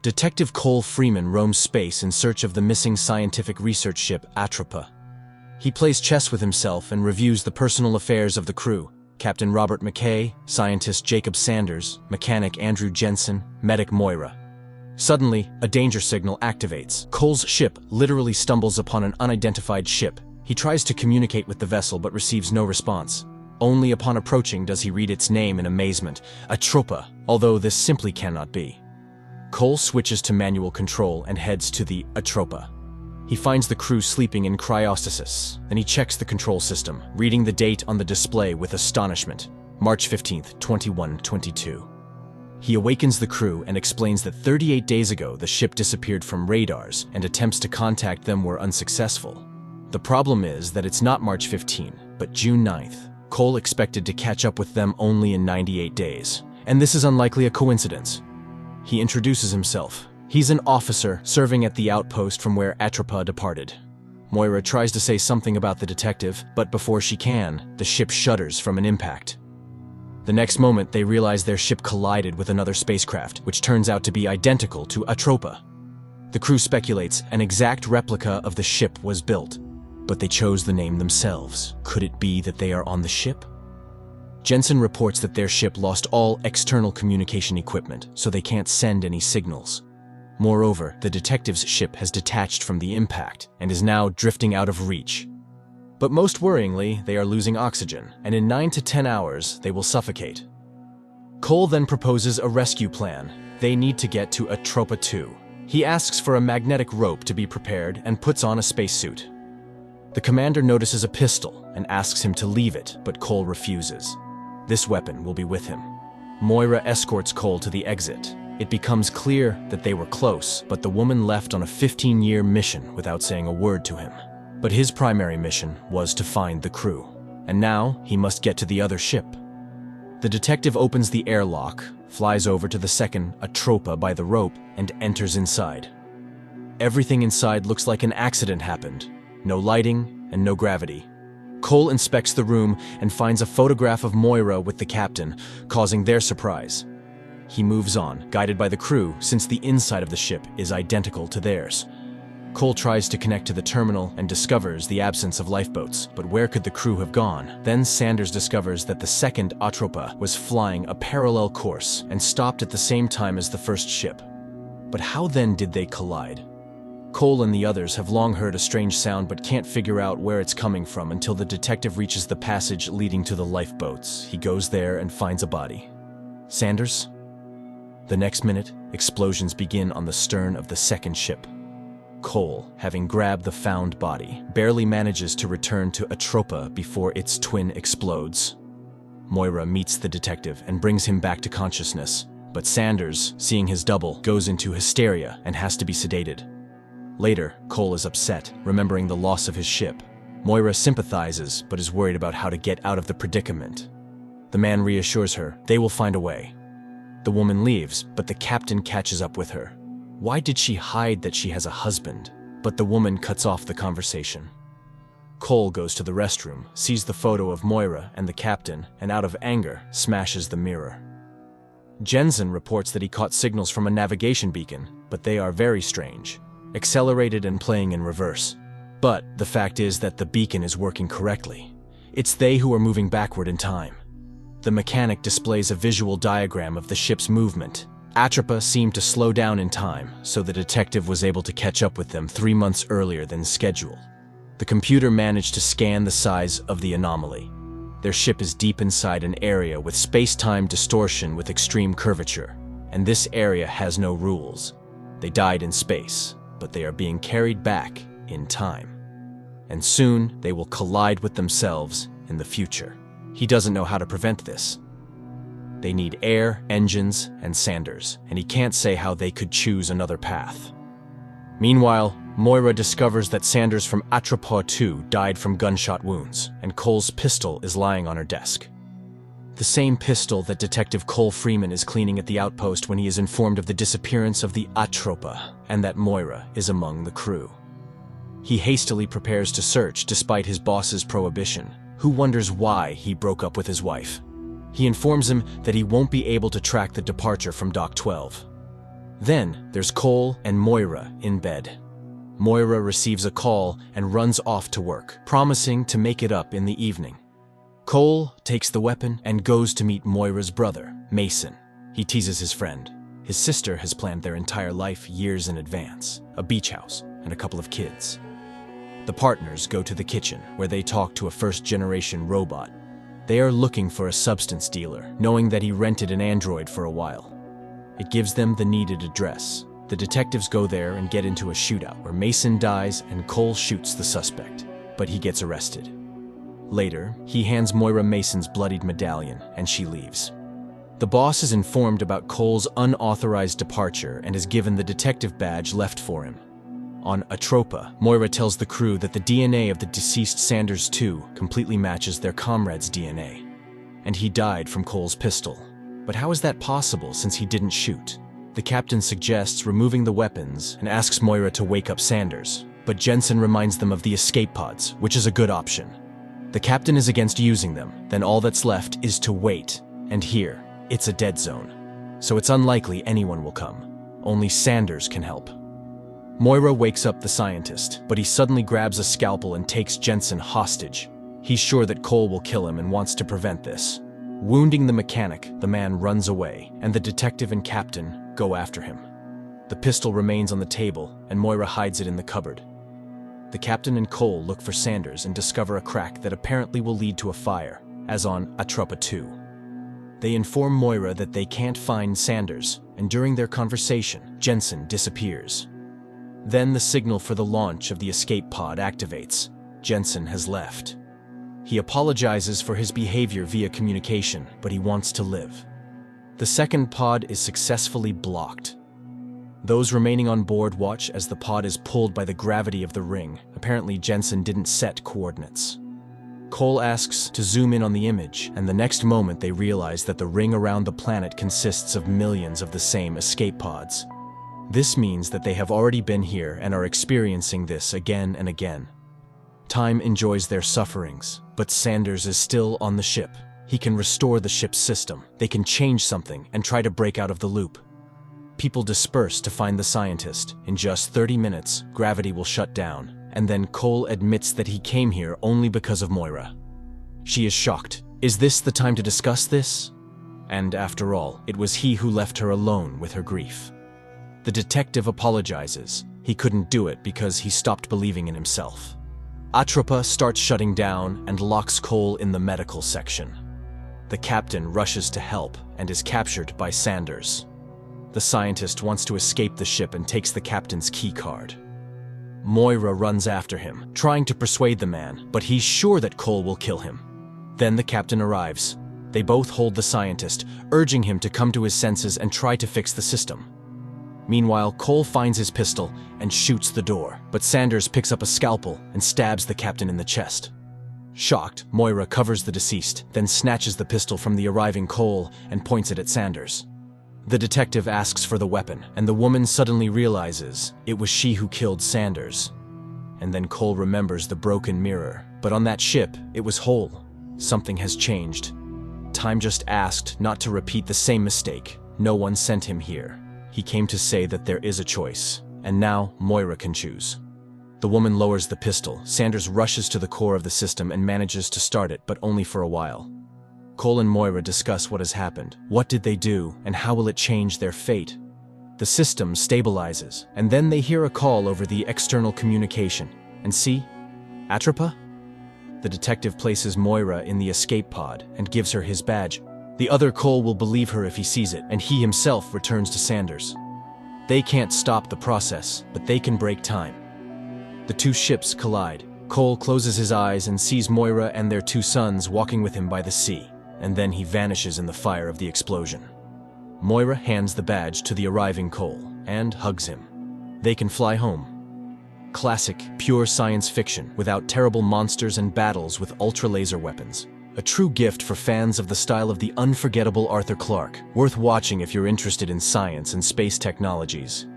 Detective Cole Freeman roams space in search of the missing scientific research ship Atropa. He plays chess with himself and reviews the personal affairs of the crew: Captain Robert McKay, scientist Jacob Sanders, mechanic Andrew Jensen, medic Moira. Suddenly, a danger signal activates. Cole's ship literally stumbles upon an unidentified ship. He tries to communicate with the vessel but receives no response. Only upon approaching does he read its name in amazement: Atropa, although this simply cannot be. Cole switches to manual control and heads to the Atropa. He finds the crew sleeping in cryostasis, and he checks the control system, reading the date on the display with astonishment: March 15th, 2122. He awakens the crew and explains that 38 days ago the ship disappeared from radars and attempts to contact them were unsuccessful. The problem is that it's not March 15, but June 9th. Cole expected to catch up with them only in 98 days, and this is unlikely a coincidence. He introduces himself. He's an officer serving at the outpost from where Atropa departed. Moira tries to say something about the detective, but before she can, the ship shudders from an impact. The next moment, they realize their ship collided with another spacecraft, which turns out to be identical to Atropa. The crew speculates an exact replica of the ship was built, but they chose the name themselves. Could it be that they are on the ship? Jensen reports that their ship lost all external communication equipment, so they can't send any signals. Moreover, the detective's ship has detached from the impact and is now drifting out of reach. But most worryingly, they are losing oxygen, and in 9 to 10 hours, they will suffocate. Cole then proposes a rescue plan. They need to get to Atropa 2. He asks for a magnetic rope to be prepared and puts on a spacesuit. The commander notices a pistol and asks him to leave it, but Cole refuses. This weapon will be with him. Moira escorts Cole to the exit. It becomes clear that they were close, but the woman left on a 15-year mission without saying a word to him. But his primary mission was to find the crew, and now he must get to the other ship. The detective opens the airlock, flies over to the second Atropa by the rope, and enters inside. Everything inside looks like an accident happened. No lighting and no gravity. Cole inspects the room and finds a photograph of Moira with the captain, causing their surprise. He moves on, guided by the crew, since the inside of the ship is identical to theirs. Cole tries to connect to the terminal and discovers the absence of lifeboats, but where could the crew have gone? Then Sanders discovers that the second Atropa was flying a parallel course and stopped at the same time as the first ship. But how then did they collide? Cole and the others have long heard a strange sound but can't figure out where it's coming from until the detective reaches the passage leading to the lifeboats. He goes there and finds a body. Sanders? The next minute, explosions begin on the stern of the second ship. Cole, having grabbed the found body, barely manages to return to Atropa before its twin explodes. Moira meets the detective and brings him back to consciousness, but Sanders, seeing his double, goes into hysteria and has to be sedated. Later, Cole is upset, remembering the loss of his ship. Moira sympathizes, but is worried about how to get out of the predicament. The man reassures her they will find a way. The woman leaves, but the captain catches up with her. Why did she hide that she has a husband? But the woman cuts off the conversation. Cole goes to the restroom, sees the photo of Moira and the captain, and out of anger, smashes the mirror. Jensen reports that he caught signals from a navigation beacon, but they are very strange, accelerated and playing in reverse. But the fact is that the beacon is working correctly. It's they who are moving backward in time. The mechanic displays a visual diagram of the ship's movement. Atropa seemed to slow down in time, so the detective was able to catch up with them 3 months earlier than scheduled. The computer managed to scan the size of the anomaly. Their ship is deep inside an area with space-time distortion with extreme curvature, and this area has no rules. They died in space, but they are being carried back in time. And soon they will collide with themselves in the future. He doesn't know how to prevent this. They need air, engines, and Sanders, and he can't say how they could choose another path. Meanwhile, Moira discovers that Sanders from Atropa 2 died from gunshot wounds, and Cole's pistol is lying on her desk. The same pistol that Detective Cole Freeman is cleaning at the outpost when he is informed of the disappearance of the Atropa, and that Moira is among the crew. He hastily prepares to search despite his boss's prohibition, who wonders why he broke up with his wife. He informs him that he won't be able to track the departure from Dock 12. Then there's Cole and Moira in bed. Moira receives a call and runs off to work, promising to make it up in the evening. Cole takes the weapon and goes to meet Moira's brother, Mason. He teases his friend. His sister has planned their entire life years in advance, a beach house and a couple of kids. The partners go to the kitchen, where they talk to a first-generation robot. They are looking for a substance dealer, knowing that he rented an android for a while. It gives them the needed address. The detectives go there and get into a shootout, where Mason dies and Cole shoots the suspect, but he gets arrested. Later, he hands Moira Mason's bloodied medallion, and she leaves. The boss is informed about Cole's unauthorized departure and is given the detective badge left for him. On Atropa, Moira tells the crew that the DNA of the deceased Sanders 2 completely matches their comrade's DNA, and he died from Cole's pistol. But how is that possible since he didn't shoot? The captain suggests removing the weapons and asks Moira to wake up Sanders, but Jensen reminds them of the escape pods, which is a good option. The captain is against using them, then all that's left is to wait, and here, it's a dead zone, so it's unlikely anyone will come. Only Sanders can help. Moira wakes up the scientist, but he suddenly grabs a scalpel and takes Jensen hostage. He's sure that Cole will kill him and wants to prevent this. Wounding the mechanic, the man runs away, and the detective and captain go after him. The pistol remains on the table, and Moira hides it in the cupboard. The captain and Cole look for Sanders and discover a crack that apparently will lead to a fire, as on Atropa 2. They inform Moira that they can't find Sanders, and during their conversation, Jensen disappears. Then the signal for the launch of the escape pod activates. Jensen has left. He apologizes for his behavior via communication, but he wants to live. The second pod is successfully blocked. Those remaining on board watch as the pod is pulled by the gravity of the ring. Apparently, Jensen didn't set coordinates. Cole asks to zoom in on the image, and the next moment they realize that the ring around the planet consists of millions of the same escape pods. This means that they have already been here and are experiencing this again and again. Time enjoys their sufferings, but Sanders is still on the ship. He can restore the ship's system. They can change something and try to break out of the loop. People disperse to find the scientist. In just 30 minutes, gravity will shut down, and then Cole admits that he came here only because of Moira. She is shocked. Is this the time to discuss this? And after all, it was he who left her alone with her grief. The detective apologizes. He couldn't do it because he stopped believing in himself. Atropa starts shutting down and locks Cole in the medical section. The captain rushes to help and is captured by Sanders. The scientist wants to escape the ship and takes the captain's key card. Moira runs after him, trying to persuade the man, but he's sure that Cole will kill him. Then the captain arrives. They both hold the scientist, urging him to come to his senses and try to fix the system. Meanwhile, Cole finds his pistol and shoots the door, but Sanders picks up a scalpel and stabs the captain in the chest. Shocked, Moira covers the deceased, then snatches the pistol from the arriving Cole and points it at Sanders. The detective asks for the weapon, and the woman suddenly realizes it was she who killed Sanders. And then Cole remembers the broken mirror, but on that ship, it was whole. Something has changed. Time just asked not to repeat the same mistake. No one sent him here. He came to say that there is a choice, and now Moira can choose. The woman lowers the pistol. Sanders rushes to the core of the system and manages to start it, but only for a while. Cole and Moira discuss what has happened. What did they do, and how will it change their fate? The system stabilizes, and then they hear a call over the external communication. And see? Atropa? The detective places Moira in the escape pod and gives her his badge. The other Cole will believe her if he sees it, and he himself returns to Sanders. They can't stop the process, but they can break time. The two ships collide. Cole closes his eyes and sees Moira and their two sons walking with him by the sea, and then he vanishes in the fire of the explosion. Moira hands the badge to the arriving Cole and hugs him. They can fly home. Classic, pure science fiction without terrible monsters and battles with ultra-laser weapons. A true gift for fans of the style of the unforgettable Arthur Clarke. Worth watching if you're interested in science and space technologies.